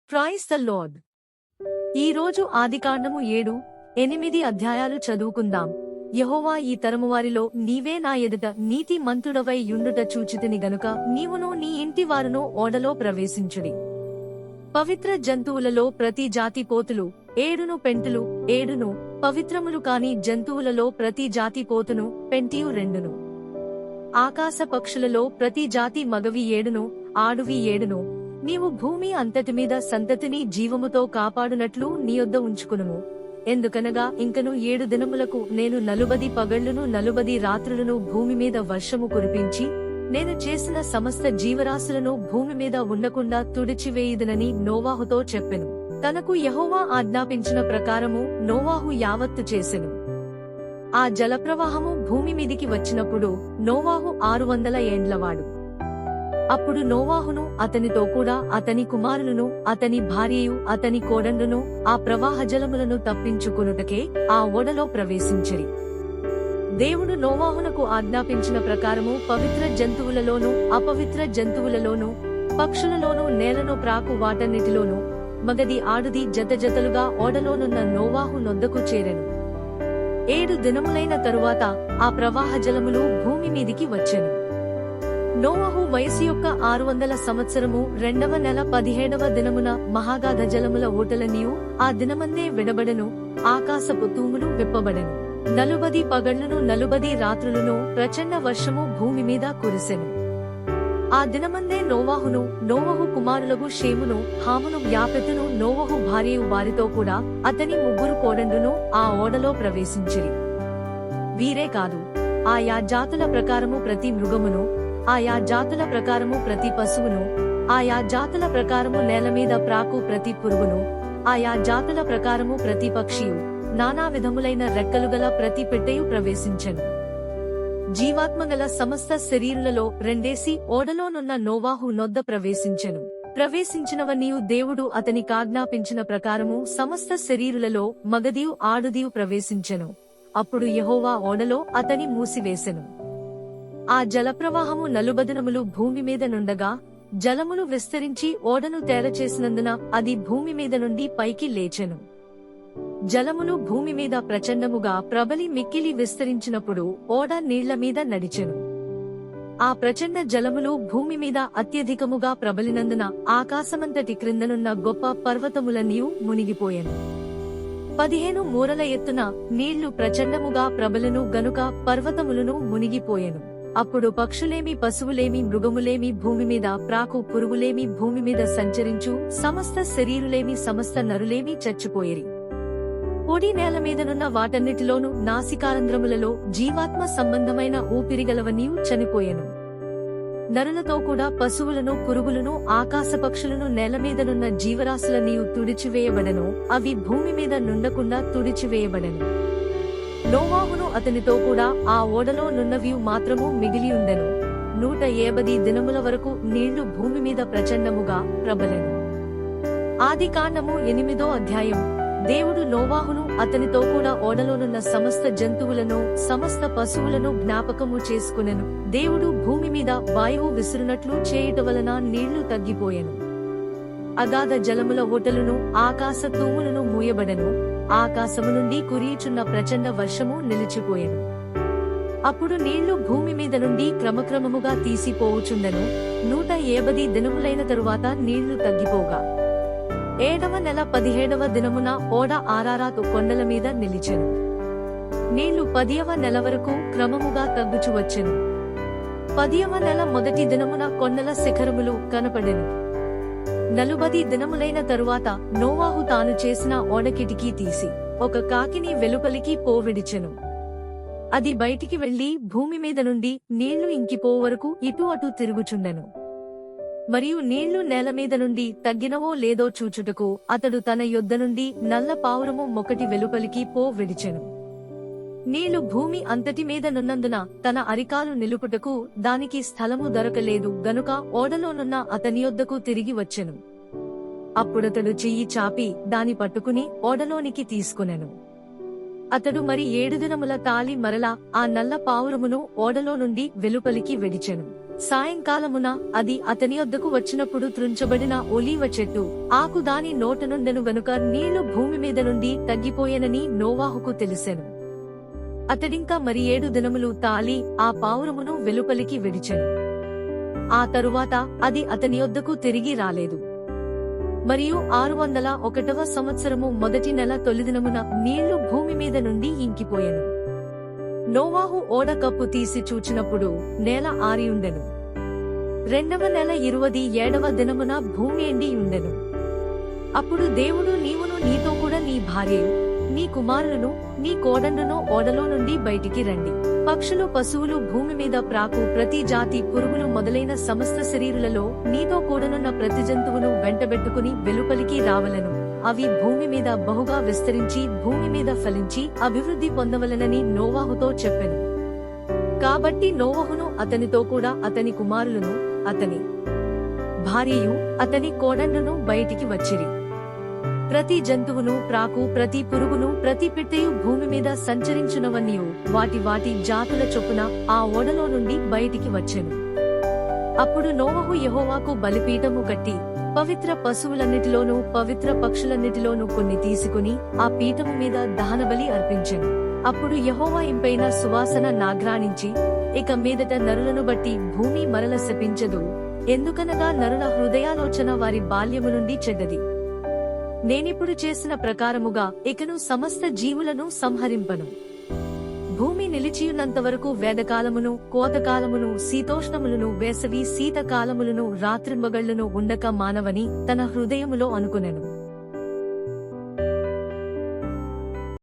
Praise the lord. ఈ రోజు ఆదికాండము 7-8 అధ్యాయాలు చదువుకుందాం. యెహోవా ఈ తరము వారిలో నీవే నా ఎదుట నీతి మంతుడవై యుండుట చూచితిని గనుక నీవును నీ ఇంటి వారును ఓడలో ప్రవేశించుడి. పవిత్ర జంతువులలో ప్రతి జాతి పోతులు 7 పెంటలు 7, పవిత్రములు కాని జంతువులలో ప్రతి జాతి పోతును పెంటియు 2. ఆకాశ పక్షులలో ప్రతి జాతి మగవి 7, ఆడువి 7. నీవు భూమి అంతటి మీద సంతతిని జీవముతో కాపాడునట్లు నీయొద్ద ఉంచుకునుము. ఎందుకనగా ఇంకను 7 దినములకు నేను 40 పగళ్లును 40 రాత్రులను భూమి మీద వర్షము కురిపించి నేను చేసిన సమస్త జీవరాశులను భూమి మీద ఉండకుండా తుడిచివేయుదునని నోవాహుతో చెప్పెను. తనకు యెహోవా ఆజ్ఞాపించిన ప్రకారము నోవాహు యావత్తు చేసెను. ఆ జలప్రవాహము భూమి మీదికి వచ్చినప్పుడు నోవాహు 600 ఏండ్లవాడు. అప్పుడు నోవాహును అతనితో కూడా అతని కుమారులను అతని భార్యయు అతని కోడండును ఆ ప్రవాహ జలములను తప్పించుకొనుటకే ఆ ఓడలో ప్రవేశించిరి. దేవుడు నోవాహునకు ఆజ్ఞాపించిన ప్రకారము పవిత్ర జంతువులలోను అపవిత్ర జంతువులలోను పక్షులలోను నేలను ప్రాకు వాటన్నిటిలోను మగది ఆడుది జతజతలుగా ఓడలోనున్న నోవాహు నొద్దకు చేరెను. 7 దినములైన తరువాత ఆ ప్రవాహ జలములు భూమి మీదికి వచ్చెను. నోవహు వయసు యొక్క 600 సంవత్సరము 2వ నెల 17వ దినమున మహాగాధ జలముల ఊటలనియు ఆ దినమందే విడబడెను. ఆకాశపు తూములు విప్పబడెను. 40 పగళ్లును 40 రాత్రులను ప్రచండ వర్షము భూమి మీద కురిసెను. ఆ దినమందే నోవహు కుమారులగు షేమును హామును యాపెతును నోవహు భార్యయు వారితో కూడా అతని 3 కోడండును ఆ ఓడలో ప్రవేశించిరి. వీరే కాదు, ఆయా జాతుల ప్రకారము ప్రతి మృగమును, ఆయా జాతుల ప్రకారము ప్రతి పశువును, ఆయా జాతుల ప్రకారము నేలమీద ప్రాకు ప్రతి పురుగును, ఆయా జాతుల ప్రకారము ప్రతి పక్షియు, నానా విధములైన రెక్కలుగల ప్రతి పెట్టెయు ప్రవేశించెను. జీవాత్మగల సమస్త శరీరులలో రెండేసి ఓడలోనున్న నోవాహు నొద్ద ప్రవేశించెను. ప్రవేశించినవన్నీయు దేవుడు అతని కాజ్ఞాపించిన ప్రకారము సమస్త శరీరులలో మగదియు ఆడుదియు ప్రవేశించెను. అప్పుడు యెహోవా ఓడలో అతని మూసివేసెను. ఆ జలప్రవాహము 40 దినములు భూమి మీద నుండగా జలములు విస్తరించి ఓడను తేలచేసినందున అది భూమి మీద నుండి పైకి లేచెను. జలములు భూమి మీద ప్రచండముగా ప్రబలి మిక్కిలి విస్తరించినప్పుడు ఓడ నీళ్ల మీద నడిచెను. ఆ ప్రచండ జలములు భూమి మీద అత్యధికముగా ప్రబలినందున ఆకాశమంతటి క్రిందనున్న గొప్ప పర్వతములన్నీయు మునిగిపోయెను. 15 మూరల ఎత్తున నీళ్లు ప్రచండముగా ప్రబలును గనుక పర్వతములను మునిగిపోయెను. అప్పుడు పక్షులేమి పశువులేమి మృగములేమి భూమి మీద ప్రాకు పురుగులేమి భూమి మీద సంచరించు సమస్త శరీరులేమి సమస్త నరులేమి చచ్చిపోయిరి. పొడి నేల మీదనున్న వాటన్నిటిలోనూ నాసికారంధ్రములలో జీవాత్మ సంబంధమైన ఊపిరిగలవన్నీయు చనిపోయెను. నరులతో కూడా పశువులను పురుగులను ఆకాశపక్షులను నేలమీదనున్న జీవరాశులన్నీయు తుడిచివేయబడెను. అవి భూమి మీద నుండకుండా తుడిచివేయబడెను. నోవాహును అతనితో కూడా ఆ ఓడలో నున్నవి మాత్రము మిగిలియుండెను. 180 దినముల వరకు నీళ్లు భూమి మీద ప్రచండముగా ప్రబలెను. ఆదికాండము 8వ అధ్యాయం. దేవుడు నోవాహును అతనితో కూడా ఓడలోనున్న సమస్త జంతువులను సమస్త పశువులను జ్ఞాపకము చేసుకునెను. దేవుడు భూమి మీద వాయువు విసురునట్లు చేయుట వలన నీళ్లు తగ్గిపోయెను. అగాధ జలముల ఊటలును ఆకాశ తూములను మూయబడెను. ఆకాశము నుండి కురియుచున్న ప్రచండ వర్షము నిలిచిపోయెను. అప్పుడు నీళ్లు భూమి మీద నుండి క్రమక్రమముగా తీసిపోవుచుండెను. 180 దినములైన తరువాత నీళ్లు తగ్గిపోగా 7వ నెల 17వ దినమున ఓడ ఆరారాతు కొండల మీద నిలిచెను. నీళ్లు 10వ నెల వరకు క్రమముగా తగ్గుచు వచ్చెను. 10వ నెల మొదటి దినమున కొండల శిఖరములు కనపడెను. 40 దినములైన తరువాత నోవాహు తాను చేసిన ఓడ కిటికీ తీసి ఒక కాకిని వెలుపలికి పోవిడిచెను. అది బయటికి వెళ్లి భూమి మీద నుండి నీళ్లు ఇంకిపో వరకు ఇటు అటు తిరుగుచుండెను. మరియు నీళ్లు నేల మీద నుండి తగ్గినవో లేదో చూచుటకు అతడు తన యొద్ద నుండి నల్ల పావురము ఒకటి వెలుపలికి విడిచెను. నీళ్లు భూమి అంతటి మీద నున్నందున తన అరికాలు నిలుపుటకు దానికి స్థలము దొరకలేదు గనుక ఓడలోనున్న అతని యొద్దకు తిరిగి వచ్చెను. అప్పుడతడు చెయ్యి చాపి దాని పట్టుకుని ఓడలోనికి తీసుకునెను. అతడు మరి 7 దినముల తాళి మరలా ఆ నల్ల పావురమును ఓడలో నుండి వెలుపలికి విడిచెను. సాయంకాలమున అది అతని యొద్దకు వచ్చినప్పుడు త్రుంచబడిన ఒలీవ చెట్టు ఆకు దాని నోటనుండెను గనుక నీళ్లు భూమి మీద నుండి తగ్గిపోయెనని నోవాహుకు తెలిసెను. అతడింకా మరి 7 దినములు తాళి ఆ పావురమును వెలుపలికి విడిచెను. ఆ తరువాత అది అతని యొద్దకు తిరిగి రాలేదు. మరియు 601వ సంవత్సరము మొదటి నెల తొలిదినమున నీళ్లు భూమి మీద నుండి ఇంకిపోయెను. నోవాహు ఓడ కప్పు తీసి చూచినప్పుడు నేల ఆరియుండెను. 2వ నెల 27వ దినమున భూమి ఎండి ఉండెను. అప్పుడు దేవుడు నీవును నీతో కూడా నీ భార్యయు నీ కుమారులను నీ కోడండును ఓడలో నుండి బయటికి రండి. పక్షులు పశువులు భూమి మీద ప్రాకు ప్రతి జాతి పురుగులు మొదలైన సమస్త శరీరులలో నీతో కూడనున్న ప్రతి జంతువును వెంటబెట్టుకుని వెలుపలికి రావలెను. అవి భూమి మీద బహుగా విస్తరించి భూమి మీద ఫలించి అభివృద్ధి పొందవలెనని నోవాహుతో చెప్పెను. కాబట్టి నోవహును అతనితో కూడా అతని కుమారులను అతని భార్యయు అతని కోడండును బయటికి వచ్చిరి. ప్రతి జంతువును ప్రాకు ప్రతి పురుగును ప్రతి పిట్టయు భూమి మీద సంచరించునవన్నీయు వాటి వాటి జాతుల చొప్పున ఆ ఓడలో నుండి బయటికి వచ్చెను. అప్పుడు నోవహు యెహోవాకు బలిపీఠము కట్టి పవిత్ర పశువులన్నిటిలోనూ పవిత్ర పక్షులన్నిటిలోనూ కొన్ని తీసుకుని ఆ పీఠము మీద దహనబలి అర్పించెను. అప్పుడు యెహోవా ఇంపైన సువాసన నాఘ్రాణించి, ఇక మీదట నరులను బట్టి భూమి మరల శపించదు, ఎందుకనగా నరుల హృదయాలోచన వారి బాల్యము నుండి చెడ్డది. నేనిప్పుడు చేసిన ప్రకారముగా ఇకను సమస్త జీవులను సంహరింపను. భూమి నిలిచియున్నంతవరకు వేదకాలమును కోతకాలమును శీతోష్ణములను వేసవి శీతకాలములను రాత్రింబగళ్లను ఉండక మానవని తన హృదయములో అనుకొనెను.